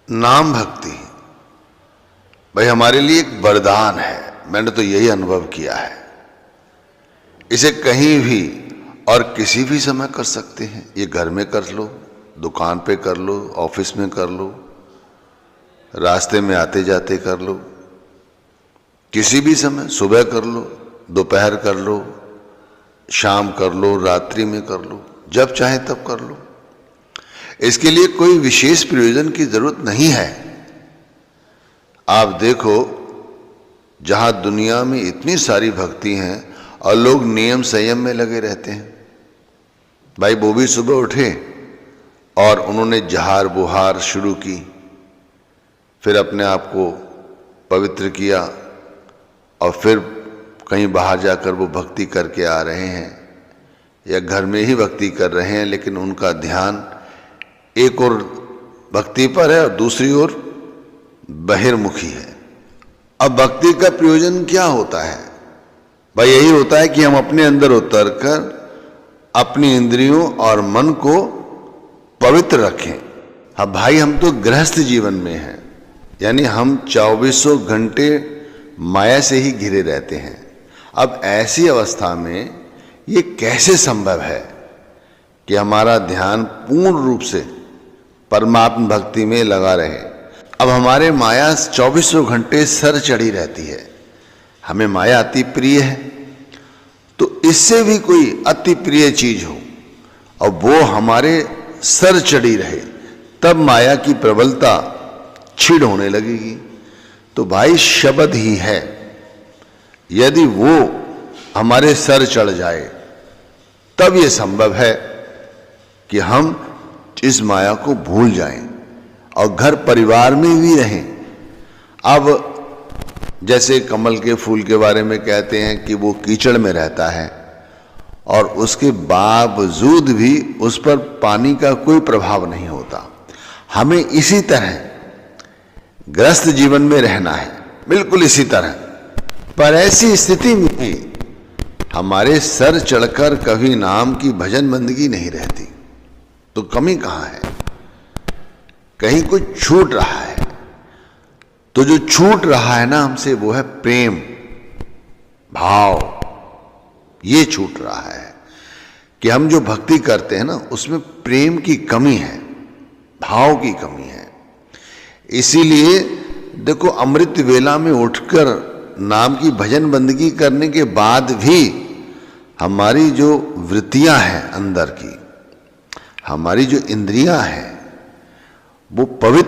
नाम भक्ति भाई हमारे लिए एक वरदान है। मैंने तो यही अनुभव किया है। इसे कहीं भी और किसी भी समय कर सकते हैं। ये घर में कर लो, दुकान पे कर लो, ऑफिस में कर लो, रास्ते में आते जाते कर लो, किसी भी समय, सुबह कर लो, दोपहर कर लो, शाम कर लो, रात्रि में कर लो, जब चाहे तब कर लो। इसके लिए कोई विशेष प्रयोजन की जरूरत नहीं है। आप देखो, जहां दुनिया में इतनी सारी भक्ति हैं और लोग नियम संयम में लगे रहते हैं। भाई वो भी सुबह उठे और उन्होंने जहार बुहार शुरू की, फिर अपने आप को पवित्र किया और फिर कहीं बाहर जाकर वो भक्ति करके आ रहे हैं या घर में ही भक्ति कर रहे हैं, लेकिन उनका ध्यान एक और भक्ति पर है और दूसरी ओर बहिर्मुखी है। अब भक्ति का प्रयोजन क्या होता है? भाई यही होता है कि हम अपने अंदर उतरकर अपनी इंद्रियों और मन को पवित्र रखें। अब भाई हम तो गृहस्थ जीवन में हैं, यानी हम 24 घंटे माया से ही घिरे रहते हैं। अब ऐसी अवस्था में ये कैसे संभव है कि हमारा ध्यान पूर्ण रूप से परमात्मा भक्ति में लगा रहे? अब हमारे माया 24 घंटे सर चढ़ी रहती है। हमें माया अति प्रिय है, तो इससे भी कोई अति प्रिय चीज हो और वो हमारे सर चढ़ी रहे, तब माया की प्रबलता क्षीण होने लगेगी। तो भाई शब्द ही है, यदि वो हमारे सर चढ़ जाए तब ये संभव है कि हम इस माया को भूल जाएं और घर परिवार में भी रहें। अब जैसे कमल के फूल के बारे में कहते हैं कि वो कीचड़ में रहता है और उसके बावजूद भी उस पर पानी का कोई प्रभाव नहीं होता। हमें इसी तरह गृहस्थ जीवन में रहना है, बिल्कुल इसी तरह। पर ऐसी स्थिति में हमारे सर चढ़कर कभी नाम की भजन बंदगी नहीं रहती, तो कमी कहां है? कहीं कुछ छूट रहा है। तो जो छूट रहा है ना हमसे, वो है प्रेम भाव। ये छूट रहा है कि हम जो भक्ति करते हैं ना, उसमें प्रेम की कमी है, भाव की कमी है। इसीलिए देखो, अमृत वेला में उठकर नाम की भजन बंदगी करने के बाद भी हमारी जो वृत्तियां हैं अंदर की, हमारी जो इंद्रियां हैं, वो पवित्र